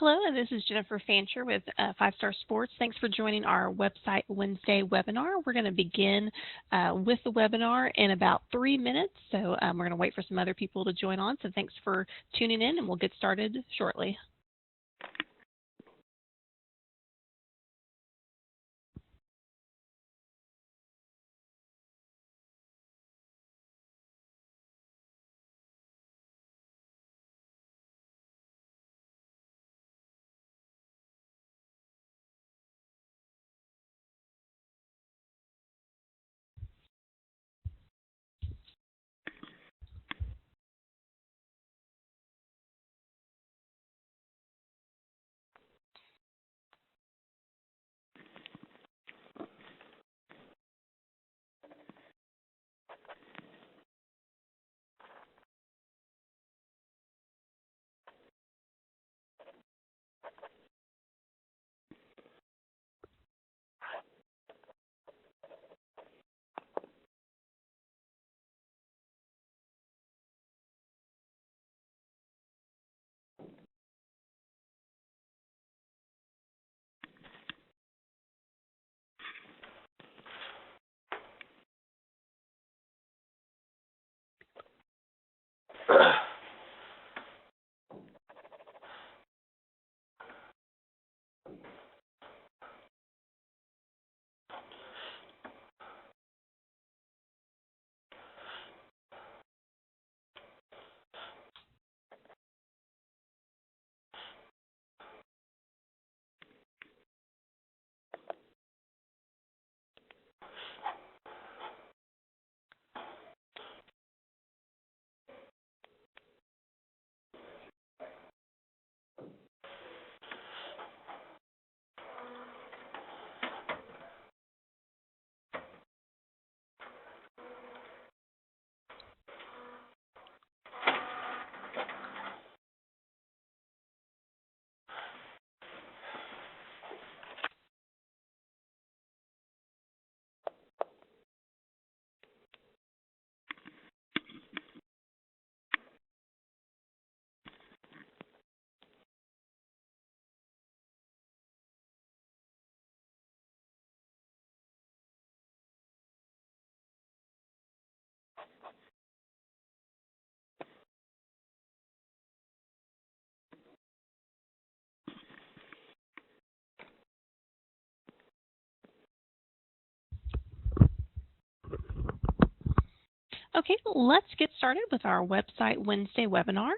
Hello, and this is Jennifer Fancher with Five Star Sports. Thanks for joining our Website Wednesday webinar. We're going to begin with the webinar in about 3 minutes, so we're going to wait for some other people to join on. So thanks for tuning in, and we'll get started shortly. Okay, let's get started with our Website Wednesday webinar.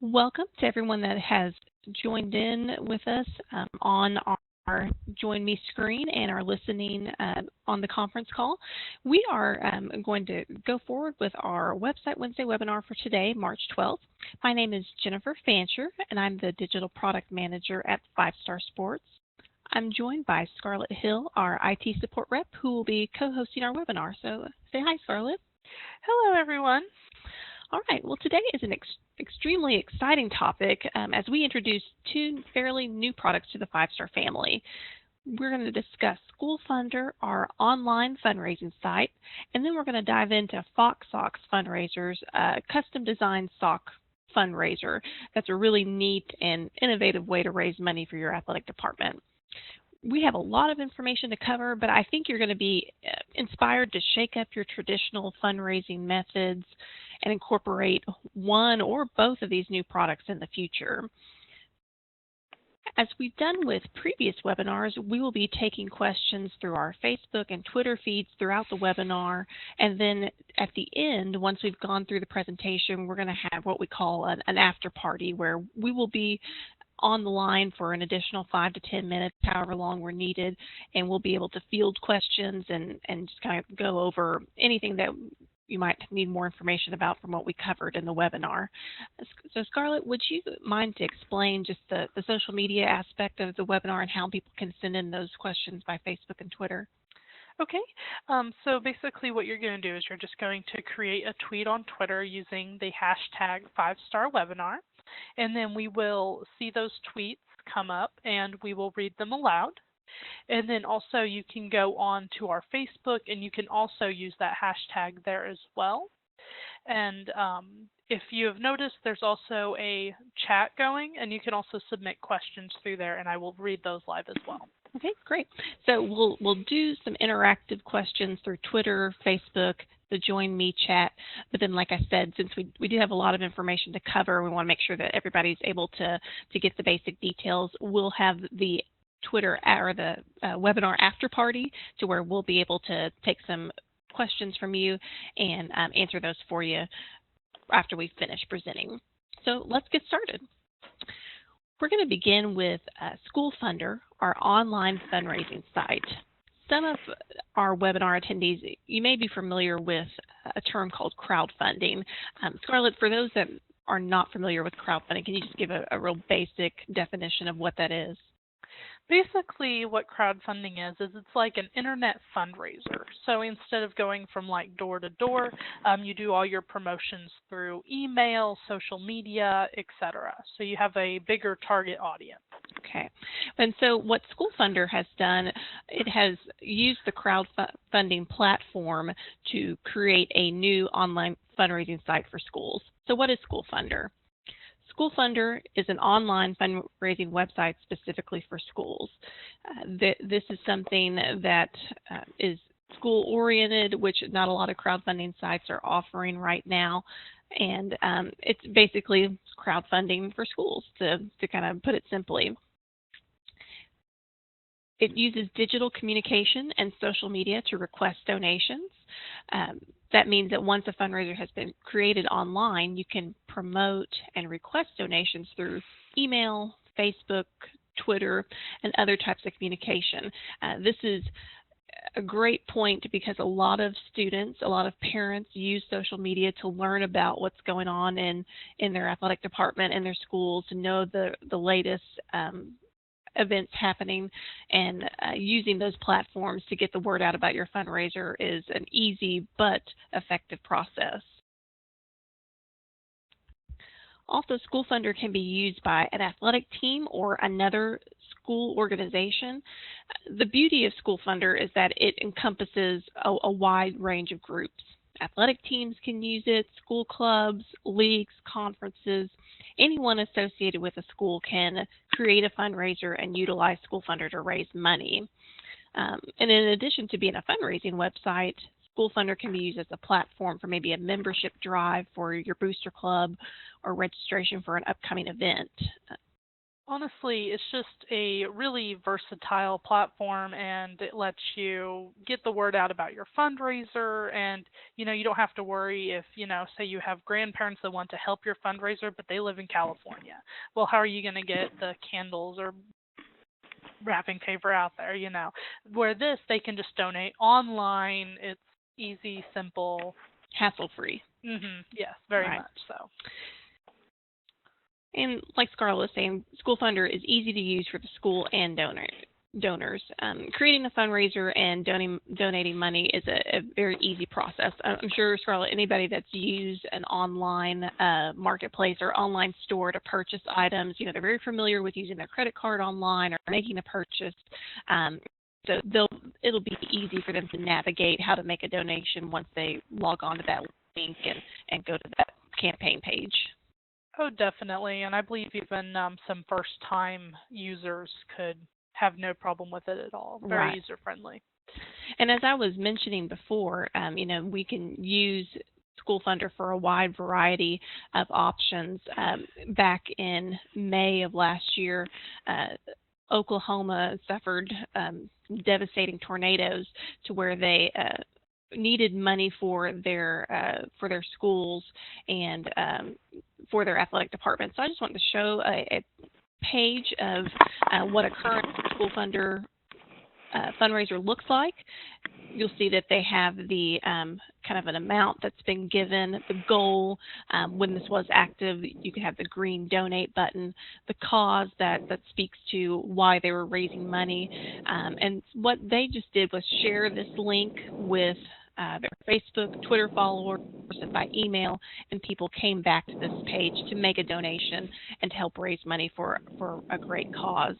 Welcome to everyone that has joined in with us on our Join Me screen and are listening on the conference call. We are going to go forward with our Website Wednesday webinar for today, March 12th. My name is Jennifer Fancher, and I'm the Digital Product Manager at Five Star Sports. I'm joined by Scarlett Hill, our IT support rep, who will be co-hosting our webinar. So say hi, Scarlett. Hello, everyone. All right, well, today is an extremely exciting topic as we introduce two fairly new products to the Five Star family. We're going to discuss Schoolfunder, our online fundraising site, and then we're going to dive into FoxSox Fundraisers, a custom designed sock fundraiser. That's a really neat and innovative way to raise money for your athletic department. We have a lot of information to cover, but I think you're going to be inspired to shake up your traditional fundraising methods and incorporate one or both of these new products in the future. As we've done with previous webinars, we will be taking questions through our Facebook and Twitter feeds throughout the webinar, and then at the end, once we've gone through the presentation, we're going to have what we call an after party, where we will be on the line for an additional 5 to 10 minutes, however long we're needed, and we'll be able to field questions and just kind of go over anything that you might need more information about from what we covered in the webinar. So Scarlett, would you mind to explain just the social media aspect of the webinar and how people can send in those questions by Facebook and Twitter? Okay, so basically what you're going to do is you're just going to create a tweet on Twitter using the hashtag 5StarWebinar, and then we will see those tweets come up and we will read them aloud. And then also you can go on to our Facebook and you can also use that hashtag there as well. And if you have noticed, there's also a chat going, and you can also submit questions through there, and I will read those live as well. Okay, great. So we'll do some interactive questions through Twitter, Facebook, the Join Me chat. But then, like I said, since we do have a lot of information to cover, we want to make sure that everybody's able to get the basic details. We'll have the Twitter or the webinar after party to where we'll be able to take some questions from you and answer those for you after we finish presenting. So let's get started. We're going to begin with Schoolfunder, our online fundraising site. Some of our webinar attendees, you may be familiar with a term called crowdfunding. Scarlett, for those that are not familiar with crowdfunding, can you just give a real basic definition of what that is? Basically, what crowdfunding is it's like an internet fundraiser. So instead of going from like door to door, you do all your promotions through email, social media, etc. So you have a bigger target audience. Okay. And so what Schoolfunder has done, it has used the crowdfunding platform to create a new online fundraising site for schools. So what is Schoolfunder? Schoolfunder is an online fundraising website specifically for schools. This is something that is school-oriented, which not a lot of crowdfunding sites are offering right now. And it's basically crowdfunding for schools, to kind of put it simply. It uses digital communication and social media to request donations. That means that once a fundraiser has been created online, you can promote and request donations through email, Facebook, Twitter, and other types of communication. This is a great point because a lot of students, a lot of parents use social media to learn about what's going on in their athletic department and their schools, to know the latest events happening, and using those platforms to get the word out about your fundraiser is an easy but effective process. Also, Schoolfunder can be used by an athletic team or another school organization. The beauty of Schoolfunder is that it encompasses a wide range of groups. Athletic teams can use it, school clubs, leagues, conferences. Anyone associated with a school can create a fundraiser and utilize Schoolfunder to raise money. And in addition to being a fundraising website, Schoolfunder can be used as a platform for maybe a membership drive for your booster club or registration for an upcoming event. Honestly, it's just a really versatile platform, and it lets you get the word out about your fundraiser. And you don't have to worry if, say you have grandparents that want to help your fundraiser, but they live in California. Well, how are you going to get the candles or wrapping paper out there? Where they can just donate online. It's easy, simple, hassle-free. Yes, very much so. And like Scarlett was saying, Schoolfunder is easy to use for the school and donors. Creating a fundraiser and donating money is a very easy process. I'm sure, Scarlett, anybody that's used an online marketplace or online store to purchase items, they're very familiar with using their credit card online or making a purchase. So it'll be easy for them to navigate how to make a donation once they log on to that link and go to that campaign page. Oh, definitely. And I believe even some first-time users could have no problem with it at all. Very user-friendly. And as I was mentioning before, we can use Schoolfunder for a wide variety of options. Back in May of last year, Oklahoma suffered devastating tornadoes to where they needed money for their schools and for their athletic department. So I just wanted to show a page of what a current Schoolfunder fundraiser looks like. You'll see that they have the kind of an amount that's been given, the goal. When this was active, you could have the green donate button, the cause that speaks to why they were raising money. And what they just did was share this link with their Facebook, Twitter followers, and by email, and people came back to this page to make a donation and to help raise money for a great cause.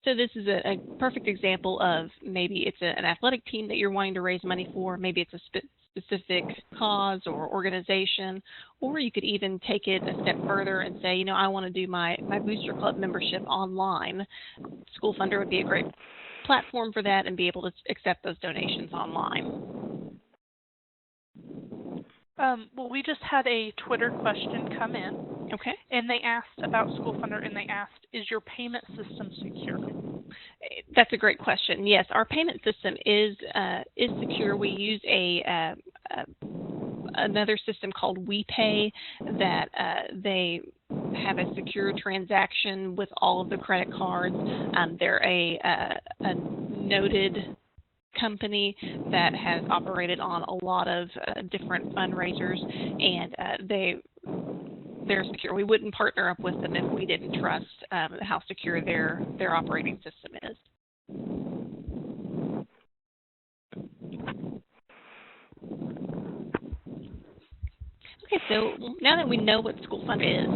So this is a perfect example of maybe it's an athletic team that you're wanting to raise money for. Maybe it's a specific cause or organization, or you could even take it a step further and say, I want to do my Booster Club membership online. Schoolfunder would be a great platform for that and be able to accept those donations online. Well, we just had a Twitter question come in. Okay. And they asked about Schoolfunder, and they asked, is your payment system secure? That's a great question. Yes, our payment system is secure. We use another system called WePay that they have a secure transaction with all of the credit cards. They're a noted company that has operated on a lot of different fundraisers, and they're secure. We wouldn't partner up with them if we didn't trust how secure their operating system is. Okay, so now that we know what Schoolfunder is,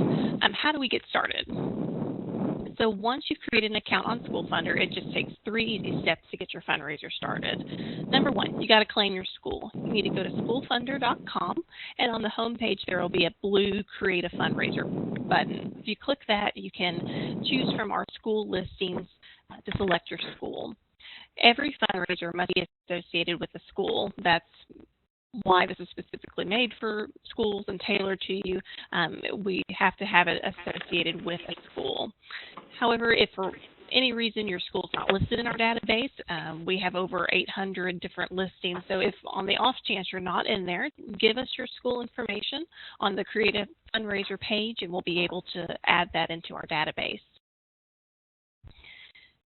how do we get started? So once you've created an account on Schoolfunder, it just takes 3 easy steps to get your fundraiser started. Number 1, you got to claim your school. You need to go to schoolfunder.com, and on the home page there will be a blue Create a Fundraiser button. If you click that, you can choose from our school listings to select your school. Every fundraiser must be associated with a school. That's why this is specifically made for schools and tailored to you. We have to have it associated with a school. However, if for any reason your school is not listed in our database, we have over 800 different listings. So if on the off chance you're not in there, give us your school information on the Create a Fundraiser page, and we'll be able to add that into our database.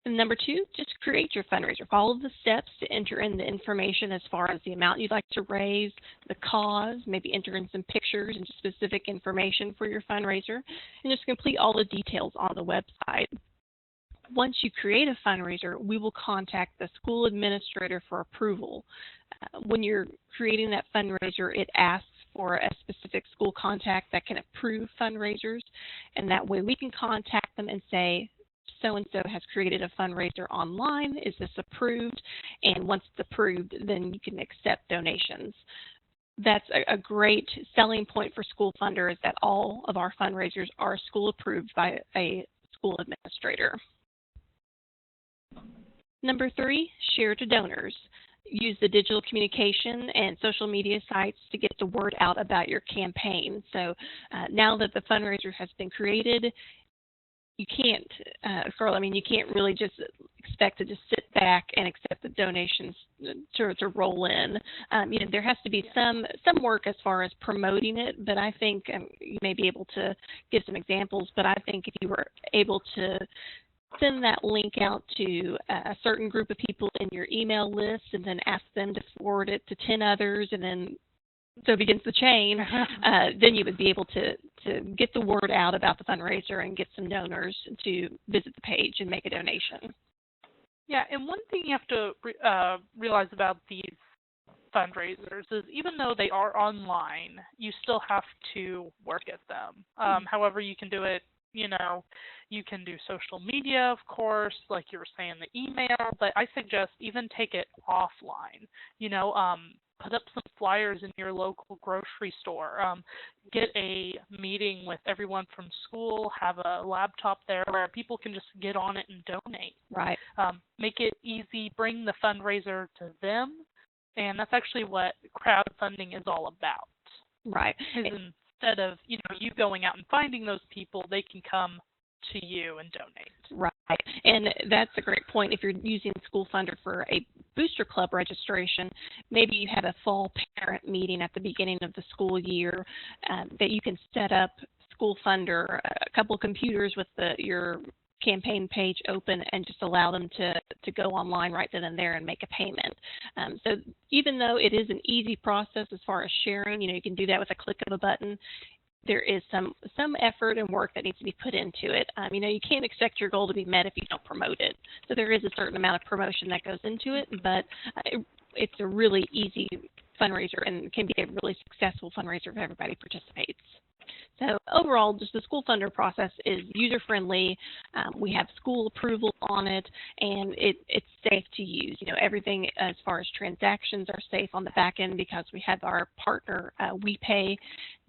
And number 2, just create your fundraiser. Follow the steps to enter in the information as far as the amount you'd like to raise, the cause, maybe enter in some pictures and specific information for your fundraiser, and just complete all the details on the website. Once you create a fundraiser, we will contact the school administrator for approval. When you're creating that fundraiser, it asks for a specific school contact that can approve fundraisers, and that way we can contact them and say, so-and-so has created a fundraiser online. Is this approved? And once it's approved, then you can accept donations. That's a great selling point for Schoolfunder, is that all of our fundraisers are school approved by a school administrator. Number 3, share to donors. Use the digital communication and social media sites to get the word out about your campaign. So now that the fundraiser has been created, you can't, you can't really just expect to just sit back and accept the donations to roll in. There has to be some work as far as promoting it, but I think you may be able to give some examples, but I think if you were able to send that link out to a certain group of people in your email list and then ask them to forward it to 10 others, and then so it begins the chain, then you would be able to get the word out about the fundraiser and get some donors to visit the page and make a donation. Yeah, and one thing you have to realize about these fundraisers is even though they are online, you still have to work at them. However, you can do it, you can do social media, of course, like you were saying, the email, but I suggest even take it offline. Put up some flyers in your local grocery store. Get a meeting with everyone from school. Have a laptop there where people can just get on it and donate. Right. Make it easy. Bring the fundraiser to them. And that's actually what crowdfunding is all about. Right. Instead of you going out and finding those people, they can come to you and donate. Right, and that's a great point. If you're using Schoolfunder for a Booster Club registration, maybe you have a fall parent meeting at the beginning of the school year that you can set up Schoolfunder, a couple of computers with your campaign page open, and just allow them to go online right then and there and make a payment. So even though it is an easy process as far as sharing, you can do that with a click of a button, there is some effort and work that needs to be put into it. You can't expect your goal to be met if you don't promote it. So there is a certain amount of promotion that goes into it, but it's a really easy fundraiser and can be a really successful fundraiser if everybody participates. So overall, just the Schoolfunder process is user-friendly. We have school approval on it, and it's safe to use. Everything as far as transactions are safe on the back end because we have our partner, WePay,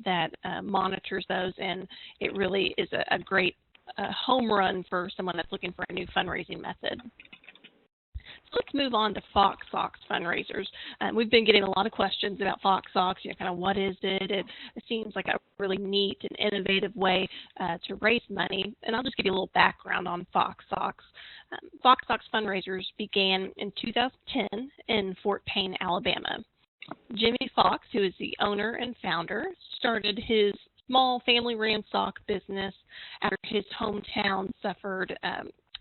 that monitors those, and it really is a great home run for someone that's looking for a new fundraising method. So let's move on to FoxSox fundraisers. We've been getting a lot of questions about FoxSox, kind of what is it? It seems like a really neat and innovative way to raise money. And I'll just give you a little background on FoxSox. FoxSox fundraisers began in 2010 in Fort Payne, Alabama. Jimmy Fox, who is the owner and founder, started his small family-ran sock business after his hometown suffered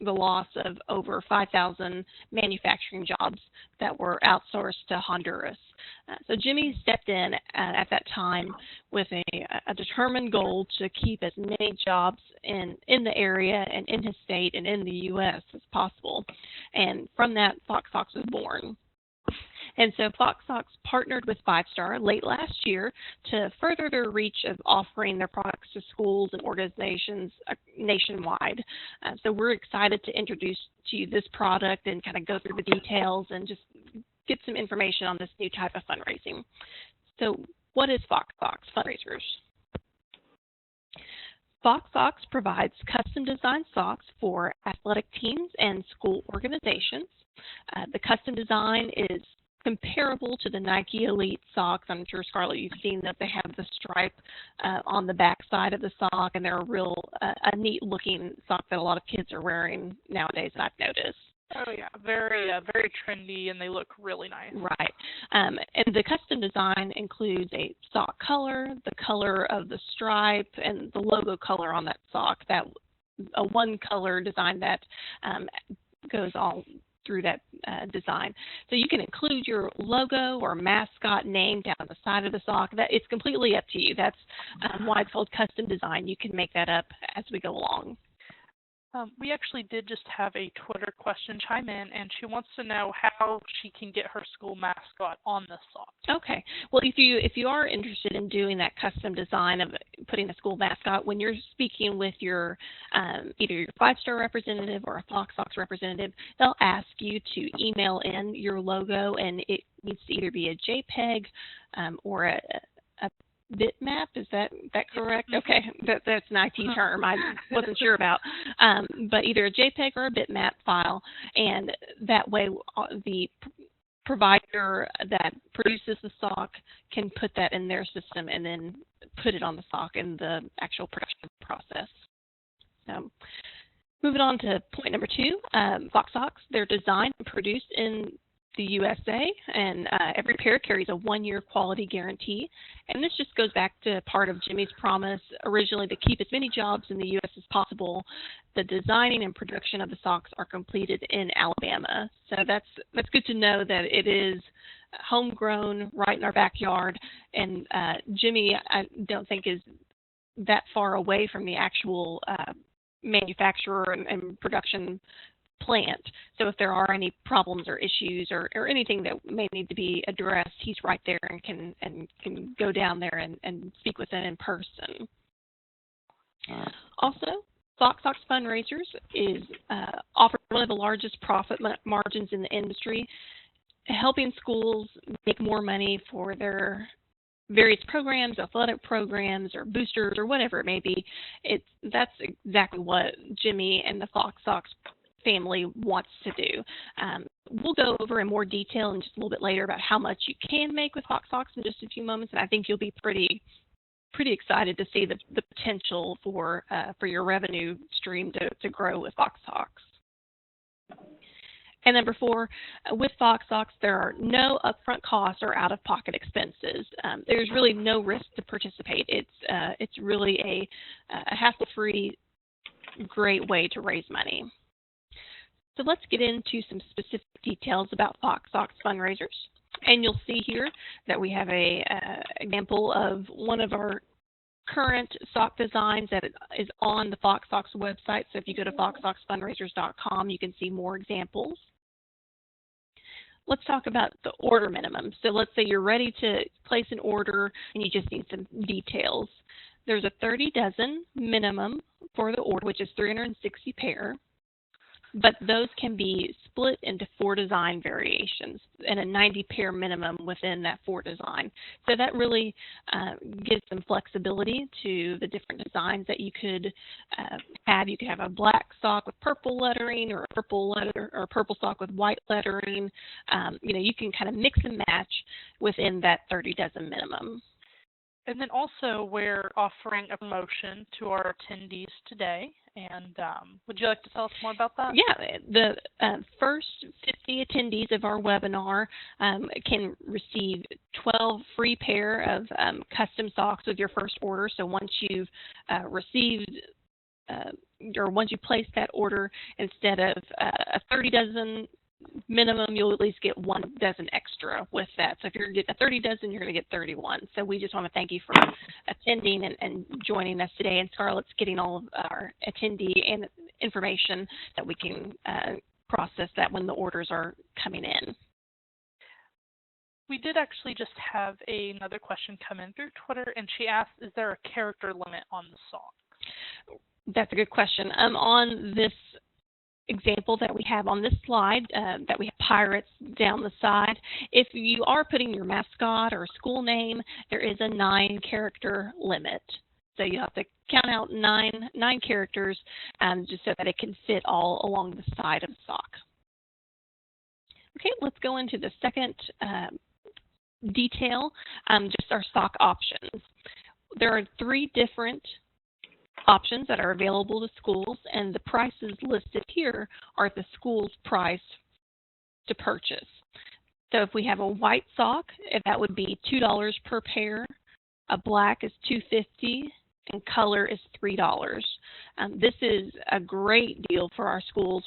the loss of over 5,000 manufacturing jobs that were outsourced to Honduras. So Jimmy stepped in at that time with a determined goal to keep as many jobs in the area and in his state and in the U.S. as possible. And from that, FoxSox was born. And so FoxSox partnered with 5-Star late last year to further their reach of offering their products to schools and organizations nationwide. So we're excited to introduce to you this product and kind of go through the details and just get some information on this new type of fundraising. So what is FoxSox Fundraisers? FoxSox provides custom designed socks for athletic teams and school organizations. The custom design is comparable to the Nike Elite socks. I'm sure, Scarlett, you've seen that they have the stripe on the back side of the sock, and they're a neat looking sock that a lot of kids are wearing nowadays, I've noticed. Oh yeah, very very trendy, and they look really nice. Right. And the custom design includes a sock color, the color of the stripe, and the logo color on that sock. That a one color design that goes all through that design. So you can include your logo or mascot name down the side of the sock. It's completely up to you. That's why it's called custom design. You can make that up as we go along. We actually did just have a Twitter question chime in, and she wants to know how she can get her school mascot on the sock. Okay. Well, if you are interested in doing that custom design of putting a school mascot, when you're speaking with your either your 5-Star representative or a FoxSox representative, they'll ask you to email in your logo, and it needs to either be a JPEG or a bitmap, is that correct? Okay, that's an IT term I wasn't sure about. But either a JPEG or a bitmap file, and that way the provider that produces the sock can put that in their system and then put it on the sock in the actual production process. So, moving on to point number 2, FoxSox, they're designed and produced in the USA, and every pair carries a 1-year quality guarantee. And this just goes back to part of Jimmy's promise originally to keep as many jobs in the U.S. as possible. The designing and production of the socks are completed in Alabama. So that's good to know that it is homegrown, right in our backyard. And Jimmy, I don't think is that far away from the actual manufacturer and production plant. So if there are any problems or issues or anything that may need to be addressed, he's right there and can go down there and speak with them in person. Also, FoxSox Fundraisers is offer one of the largest profit margins in the industry, helping schools make more money for their various programs, athletic programs, or boosters, or whatever it may be. That's exactly what Jimmy and the FoxSox family wants to do. We'll go over in more detail in just a little bit later about how much you can make with FoxSox in just a few moments, and I think you'll be pretty excited to see the potential for your revenue stream to grow with FoxSox. And number 4, with FoxSox, there are no upfront costs or out-of-pocket expenses. There's really no risk to participate. It's really a hassle-free, great way to raise money. So let's get into some specific details about FoxSox fundraisers. And you'll see here that we have an example of one of our current sock designs that is on the FoxSox website. So if you go to foxsoxfundraisers.com, you can see more examples. Let's talk about the order minimum. So let's say you're ready to place an order and you just need some details. There's a 30 dozen minimum for the order, which is 360 pair, but those can be split into 4 design variations and a 90 pair minimum within that 4 design. So that really gives some flexibility to the different designs that you could have. You could have a black sock with purple lettering, or a purple sock with white lettering. You can kind of mix and match within that 30 dozen minimum. And then also, we're offering a promotion to our attendees today. And would you like to tell us more about that? Yeah, the first 50 attendees of our webinar can receive 12 free pair of custom socks with your first order. So once you've received or once you place that order, instead of a 30 dozen minimum, you'll at least get 1 dozen extra with that. So if you're getting a 30 dozen, you're going to get 31. So we just want to thank you for attending and joining us today. And Scarlett's getting all of our attendee and information that we can process that when the orders are coming in. We did actually just have another question come in through Twitter, and she asked, is there a character limit on the sock? That's a good question. On this example that we have on this slide, that we have pirates down the side, if you are putting your mascot or school name, there is a 9-character limit. So you have to count out nine characters just so that it can fit all along the side of the sock. Okay, let's go into the second detail, just our sock options. There are 3 different options that are available to schools, and the prices listed here are the school's price to purchase. So if we have a white sock, that would be $2 per pair, a black is $2.50, and color is $3. This is a great deal for our schools.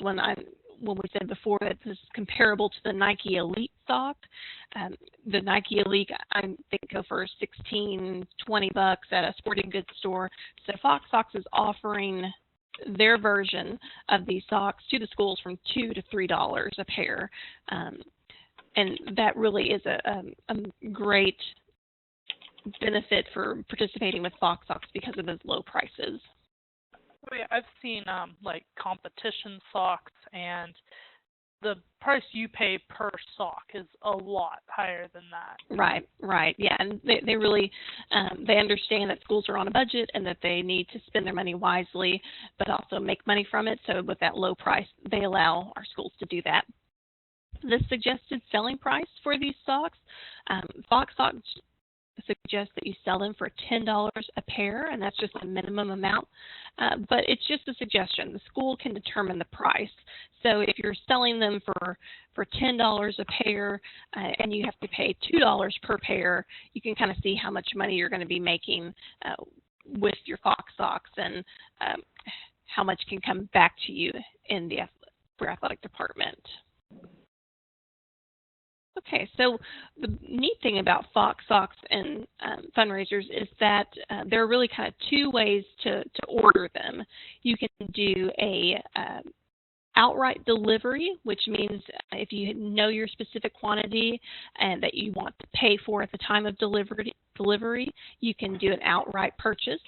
When we said before that this is comparable to the Nike Elite sock, the Nike Elite I think go for $16, $20 at a sporting goods store. So FoxSox is offering their version of these socks to the schools from $2 to $3 a pair, and that really is a great benefit for participating with FoxSox because of those low prices. Oh, yeah, I've seen like competition socks, and the price you pay per sock is a lot higher than that. Right, yeah, and they really they understand that schools are on a budget and that they need to spend their money wisely, but also make money from it. So with that low price, they allow our schools to do that. The suggested selling price for these socks, FoxSox suggests that you sell them for $10 a pair, and that's just a minimum amount. But it's just a suggestion. The school can determine the price. So if you're selling them for $10 a pair and you have to pay $2 per pair, you can kind of see how much money you're going to be making with your FoxSox, and how much can come back to you in the athletic department. Okay, so the neat thing about FoxSox and fundraisers is that there are really kind of 2 ways to order them. You can do a outright delivery, which means if you know your specific quantity and that you want to pay for at the time of delivery, you can do an outright purchase.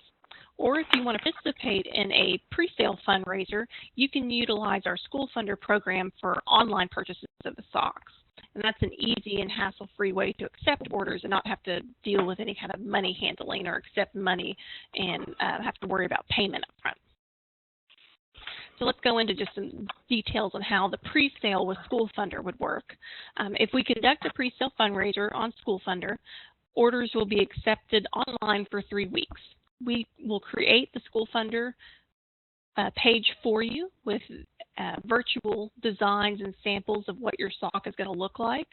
Or if you want to participate in a pre-sale fundraiser, you can utilize our Schoolfunder program for online purchases of the socks. And that's an easy and hassle-free way to accept orders and not have to deal with any kind of money handling or accept money and have to worry about payment up front. So let's go into just some details on how the pre-sale with Schoolfunder would work. If we conduct a pre-sale fundraiser on Schoolfunder, orders will be accepted online for 3 weeks. We will create the Schoolfunder page for you with virtual designs and samples of what your sock is going to look like.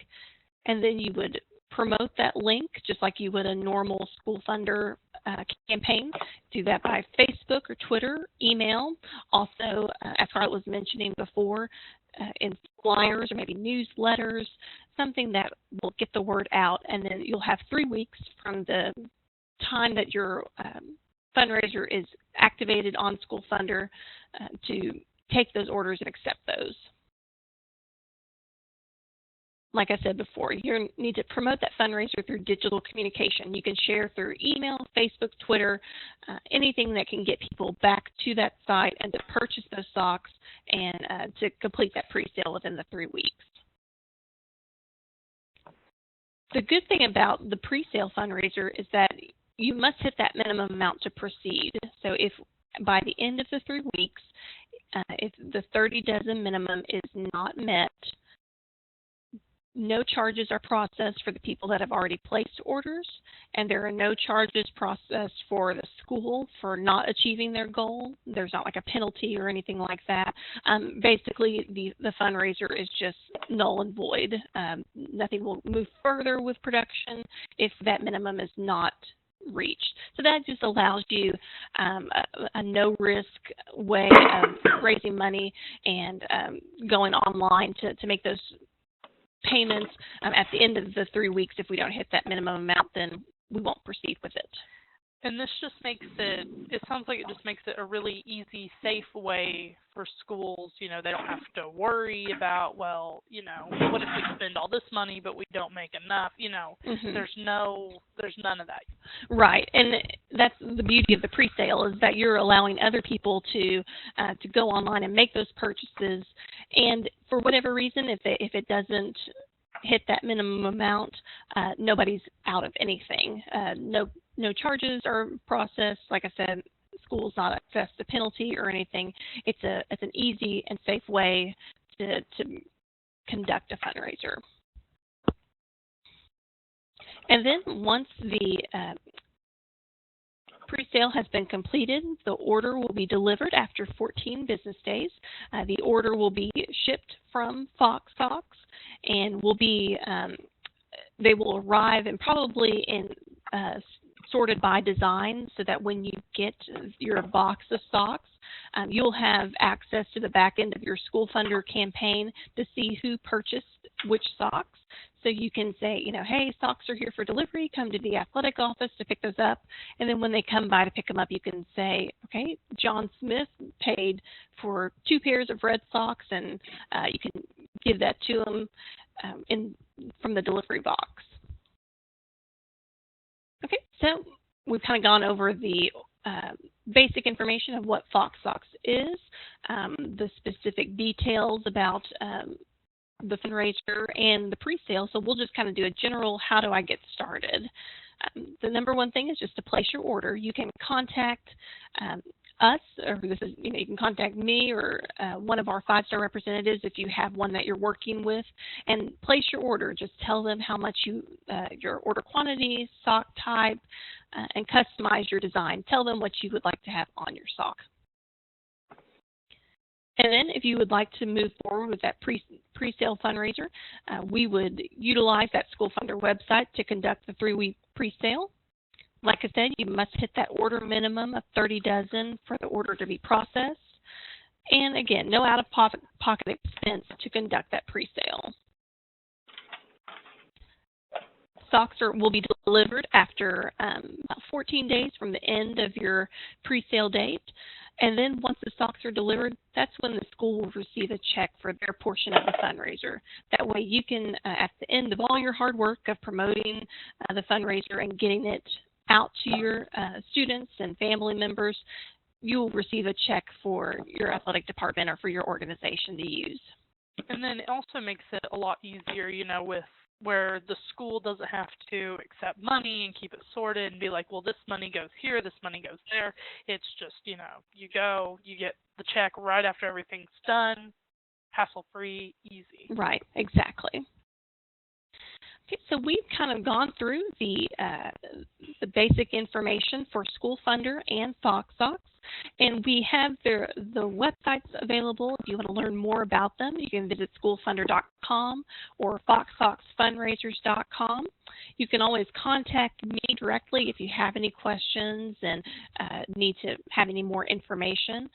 And then you would promote that link just like you would a normal Schoolfunder campaign. Do that by Facebook or Twitter, email. Also, as Scarlett was mentioning before, in flyers or maybe newsletters, something that will get the word out. And then you'll have 3 weeks from the time that your fundraiser is activated on Schoolfunder to take those orders and accept those. like I said before, you need to promote that fundraiser through digital communication. You can share through email, Facebook, Twitter, anything that can get people back to that site and to purchase those socks and to complete that pre-sale within the 3 weeks. The good thing about the pre-sale fundraiser is that you must hit that minimum amount to proceed. So if by the end of the 3 weeks, if the 30 dozen minimum is not met, no charges are processed for the people that have already placed orders, and there are no charges processed for the school for not achieving their goal. There's not like a penalty or anything like that. Basically, the fundraiser is just null and void. Nothing will move further with production if that minimum is not reached. So that just allows you a no-risk way of raising money and going online to make those payments at the end of the 3 weeks. If we don't hit that minimum amount, then we won't proceed with it. And this just makes it sounds like it just makes it a really easy, safe way for schools. You know, they don't have to worry about, well, you know, what if we spend all this money but we don't make enough? You know, there's none of that. Right, and that's the beauty of the pre-sale, is that you're allowing other people to go online and make those purchases. And for whatever reason, if it doesn't hit that minimum amount, nobody's out of anything. No charges are processed. Like I said, school's not assessed a penalty or anything. It's an easy and safe way to conduct a fundraiser. And then once the pre-sale has been completed, the order will be delivered after 14 business days. The order will be shipped from FoxSox and will be they will arrive and probably in sorted by design, so that when you get your box of socks, you'll have access to the back end of your Schoolfunder campaign to see who purchased which socks. So you can say, you know, hey, socks are here for delivery. Come to the athletic office to pick those up. And then when they come by to pick them up, you can say, okay, John Smith paid for 2 pairs of red socks, and you can give that to them from the delivery box. Okay, so we've kind of gone over the basic information of what FoxSox is, the specific details about the fundraiser and the pre-sale. So we'll just kind of do a general, how do I get started? The number one thing is just to place your order. You can contact us, or you can contact me or one of our 5-star representatives if you have one that you're working with, and place your order. Just tell them how much your order quantity, sock type, and customize your design. Tell them what you would like to have on your sock. And then if you would like to move forward with that pre-sale fundraiser, we would utilize that Schoolfunder website to conduct the 3-week pre-sale. Like I said, you must hit that order minimum of 30 dozen for the order to be processed. And again, no out-of-pocket expense to conduct that pre-sale. Socks will be delivered after about 14 days from the end of your pre-sale date. And then once the socks are delivered, that's when the school will receive a check for their portion of the fundraiser. That way you can, at the end of all your hard work of promoting the fundraiser and getting it out to your students and family members, you'll receive a check for your athletic department or for your organization to use. And then it also makes it a lot easier, you know, with where the school doesn't have to accept money and keep it sorted and be like, well, this money goes here, this money goes there. It's just, you know, you go, you get the check right after everything's done, hassle-free, easy. Right, exactly. Okay, so we've kind of gone through the basic information for Schoolfunder and FoxSox, and we have the websites available. If you want to learn more about them, you can visit schoolfunder.com or foxsoxfundraisers.com. You can always contact me directly if you have any questions and need to have any more information.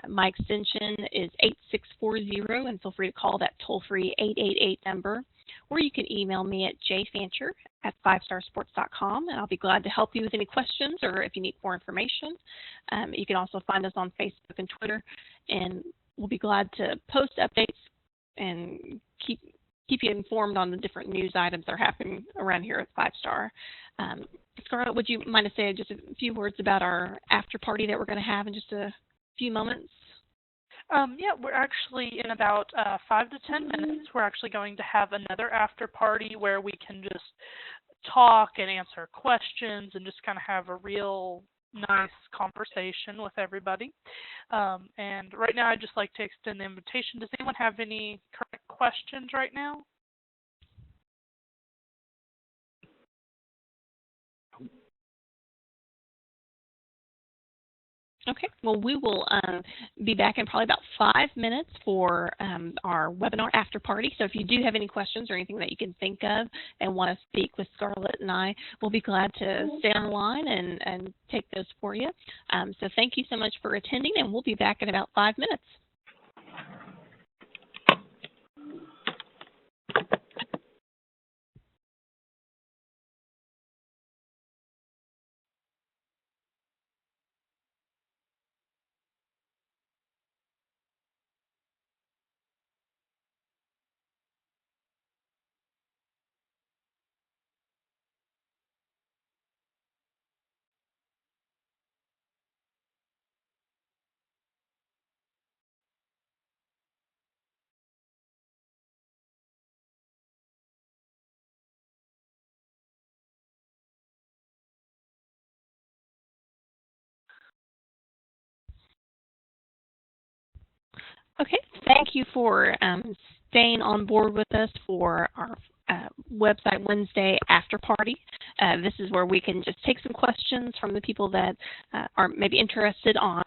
My extension is 8640, and feel free to call that toll-free 888 number. Or you can email me at jfancher@fivestarsports.com, and I'll be glad to help you with any questions or if you need more information. You can also find us on Facebook and Twitter, and we'll be glad to post updates and keep keep you informed on the different news items that are happening around here at 5-Star. Scarlett, would you mind to say just a few words about our after party that we're going to have in just a few moments? Yeah, we're actually in about 5 to 10 minutes. We're actually going to have another after party where we can just talk and answer questions and just kind of have a real nice conversation with everybody. And right now, I'd just like to extend the invitation. Does anyone have any current questions right now? Okay, well, we will be back in probably about 5 minutes for our webinar after party. So if you do have any questions or anything that you can think of and want to speak with Scarlett and I, we'll be glad to stay on the line and take those for you. So thank you so much for attending, and we'll be back in about 5 minutes. Okay, thank you for staying on board with us for our website Wednesday after party. This is where we can just take some questions from the people that are maybe interested on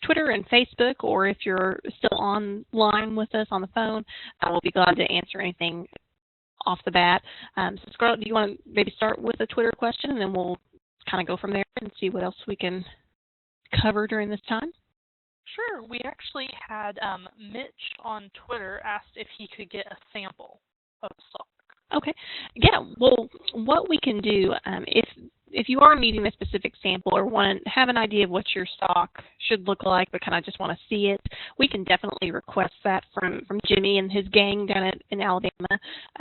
Twitter and Facebook, or if you're still online with us on the phone, we'll be glad to answer anything off the bat. So Scarlett, do you want to maybe start with a Twitter question, and then we'll kind of go from there and see what else we can cover during this time? Sure. We actually had Mitch on Twitter asked if he could get a sample of stock. Okay. Yeah. Well, what we can do, if you are needing a specific sample or want to have an idea of what your stock should look like, but kind of just want to see it, we can definitely request that from Jimmy and his gang down in Alabama.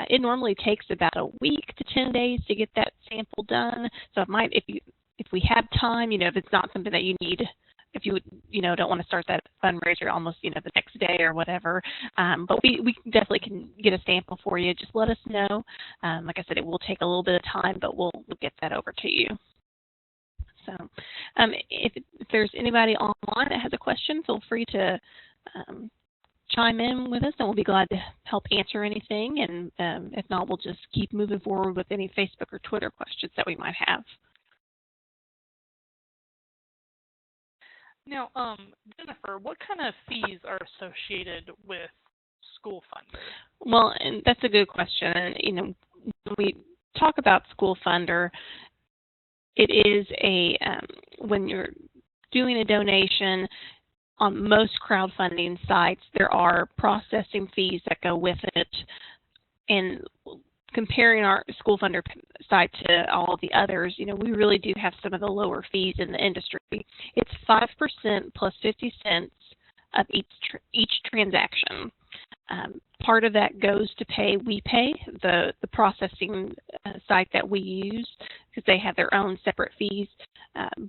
It normally takes about a week to 10 days to get that sample done. So if we have time, if it's not something that you need, if you don't want to start that fundraiser almost the next day or whatever, but we definitely can get a sample for you. Just let us know. Like I said, it will take a little bit of time, but we'll get that over to you. So if there's anybody online that has a question, feel free to chime in with us, and we'll be glad to help answer anything. And if not, we'll just keep moving forward with any Facebook or Twitter questions that we might have. Now, Jennifer, what kind of fees are associated with Schoolfunder? Well, and that's a good question. And when we talk about Schoolfunder, it is when you're doing a donation on most crowdfunding sites, there are processing fees that go with it. And comparing our Schoolfunder site to all of the others, we really do have some of the lower fees in the industry. It's 5% plus 50 cents of each transaction. Part of that goes to pay WePay, the processing site that we use, because they have their own separate fees.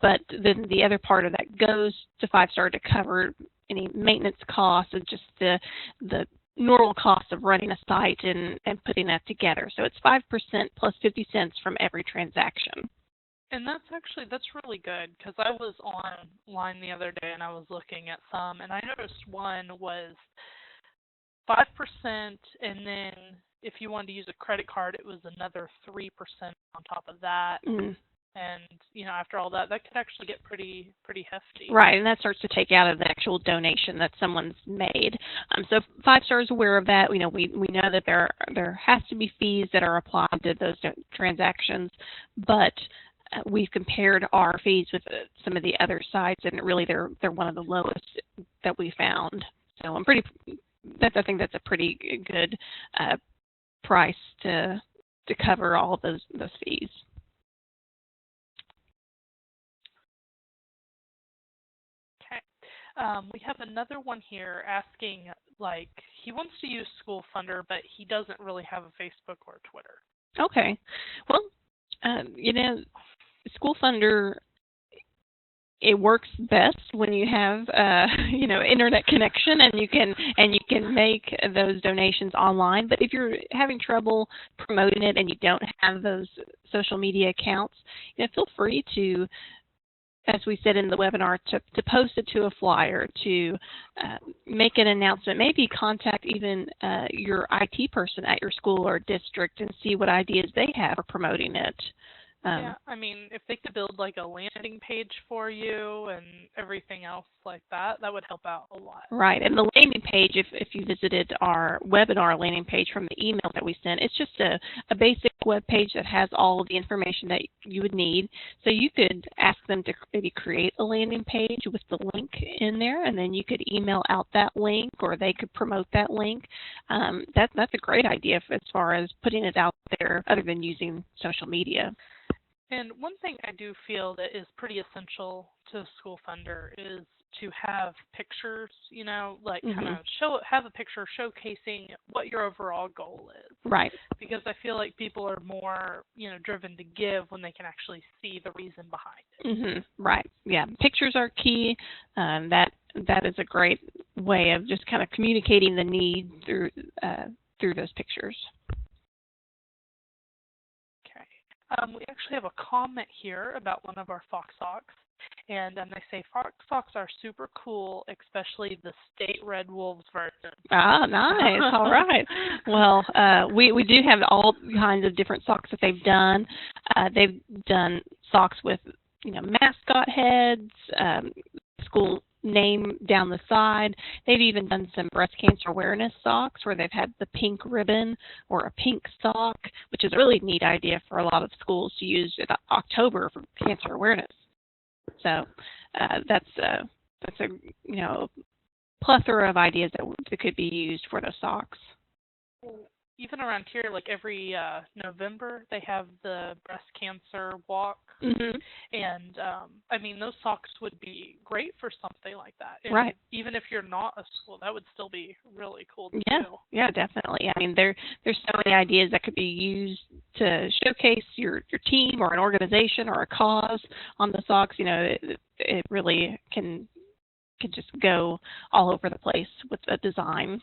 But then the other part of that goes to 5-Star to cover any maintenance costs and just the normal cost of running a site and putting that together. So it's 5% plus 50 cents from every transaction. And that's really good, because I was online the other day and I was looking at some, and I noticed one was 5%, and then if you wanted to use a credit card, it was another 3% on top of that. Mm. And after all that, that could actually get pretty hefty. Right, and that starts to take out of the actual donation that someone's made. So 5-Star is aware of that. We know that there has to be fees that are applied to those transactions, but we've compared our fees with some of the other sites, and really they're one of the lowest that we found. So I think that's a pretty good price to cover all of those fees. We have another one here asking, like, he wants to use Schoolfunder, but he doesn't really have a Facebook or Twitter. Okay. Well, Schoolfunder, it works best when you have internet connection and you can make those donations online. But if you're having trouble promoting it and you don't have those social media accounts, feel free to, as we said in the webinar, to post it to a flyer, to make an announcement, maybe contact even your IT person at your school or district and see what ideas they have for promoting it. Yeah, I mean, if they could build like a landing page for you and everything else like that, that would help out a lot. Right, and the landing page, if you visited our webinar landing page from the email that we sent, it's just a basic web page that has all of the information that you would need. So you could ask them to maybe create a landing page with the link in there, and then you could email out that link, or they could promote that link. That's a great idea as far as putting it out there, other than using social media. And one thing I do feel that is pretty essential to Schoolfunder is to have pictures, like kind of have a picture showcasing what your overall goal is. Right. Because I feel like people are more, driven to give when they can actually see the reason behind it. Right. Yeah. Pictures are key. That is a great way of just kind of communicating the need through those pictures. We actually have a comment here about one of our FoxSox, and they say FoxSox are super cool, especially the State Red Wolves version. Ah, nice. All right. Well, we do have all kinds of different socks that they've done. They've done socks with mascot heads, school name down the side. They've even done some breast cancer awareness socks where they've had the pink ribbon or a pink sock, which is a really neat idea for a lot of schools to use in October for cancer awareness. So that's a plethora of ideas that could be used for those socks. Even around here, like every November, they have the breast cancer walk. And, I mean, those socks would be great for something like that. And right. Even if you're not a school, that would still be really cool to do. Yeah, definitely. I mean, there's so many ideas that could be used to showcase your team or an organization or a cause on the socks. It really can just go all over the place with the design.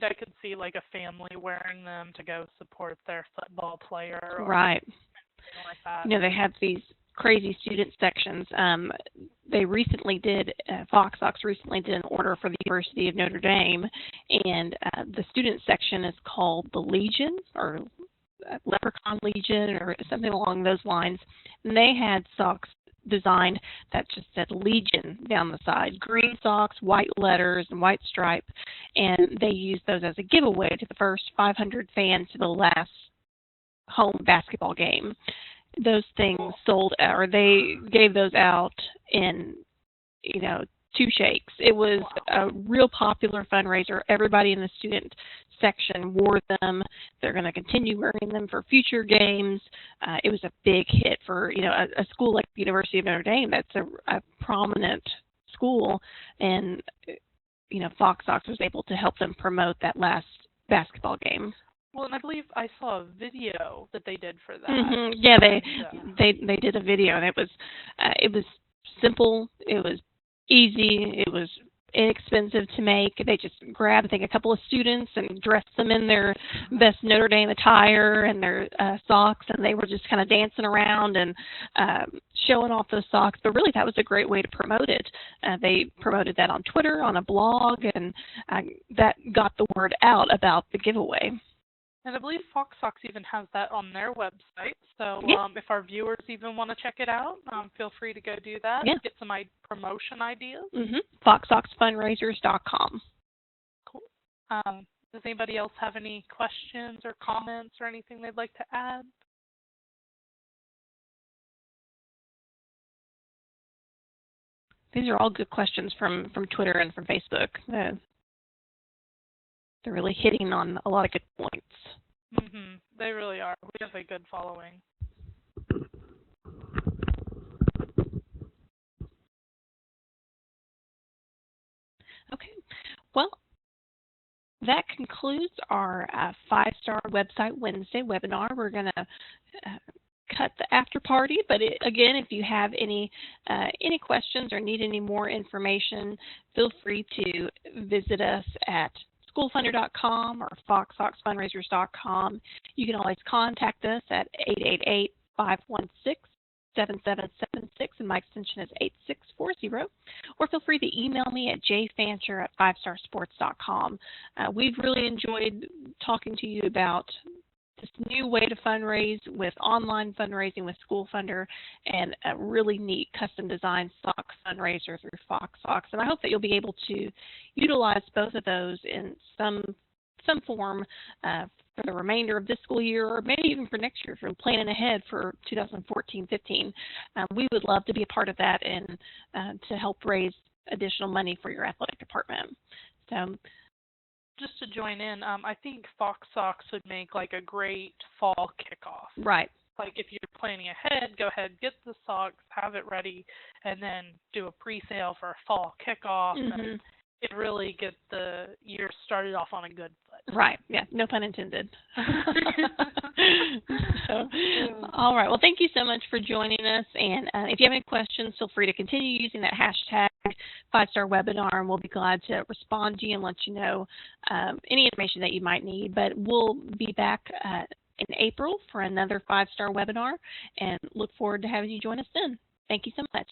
I could see like a family wearing them to go support their football player. Right. Something like that. They have these crazy student sections. They recently did, FoxSox recently did an order for the University of Notre Dame, and the student section is called the Legion, or Leprechaun Legion, or something along those lines. And they had socks designed that just said Legion down the side, green socks, white letters, and white stripe, and they used those as a giveaway to the first 500 fans to the last home basketball game. Those things sold, or they gave those out in, 2 shakes. It was a real popular fundraiser. Everybody in the student section wore them. They're going to continue wearing them for future games. It was a big hit for, a school like the University of Notre Dame. That's a prominent school, and, FoxSox was able to help them promote that last basketball game. Well, and I believe I saw a video that they did for that. Yeah, they did a video, and it was simple. It was easy. It was inexpensive to make. They just grabbed, I think, a couple of students and dressed them in their best Notre Dame attire and their socks, and they were just kind of dancing around and showing off those socks. But really, that was a great way to promote it. They promoted that on Twitter, on a blog, and that got the word out about the giveaway. And I believe FoxSox even has that on their website. So if our viewers even want to check it out, feel free to go do that. Yeah. Get some promotion ideas. FoxSoxFundraisers.com. Cool. Does anybody else have any questions or comments or anything they'd like to add? These are all good questions from Twitter and from Facebook. They're really hitting on a lot of good points. They really are. We have a good following. Well, that concludes our 5-Star Website Wednesday webinar. We're going to cut the after party, but again, if you have any questions or need any more information, feel free to visit us at schoolfunder.com or FoxSoxFundraisers.com. You can always contact us at 888-516-7776, and my extension is 8640. Or feel free to email me at jfancher@fivestarsports.com. We've really enjoyed talking to you about this new way to fundraise with online fundraising with Schoolfunder and a really neat custom designed sock fundraiser through FoxSox. And I hope that you'll be able to utilize both of those in some form for the remainder of this school year, or maybe even for next year if you're planning ahead for 2014-15. We would love to be a part of that and to help raise additional money for your athletic department. So, just to join in, I think FoxSox would make like a great fall kickoff. Right. Like if you're planning ahead, go ahead, get the socks, have it ready, and then do a pre-sale for a fall kickoff, and it really get the year started off on a good foot. Right. Yeah. No pun intended. So, all right. Well, thank you so much for joining us. And if you have any questions, feel free to continue using that hashtag 5-Star Webinar, and we'll be glad to respond to you and let you know any information that you might need. But we'll be back in April for another 5-Star Webinar, and look forward to having you join us then. Thank you so much.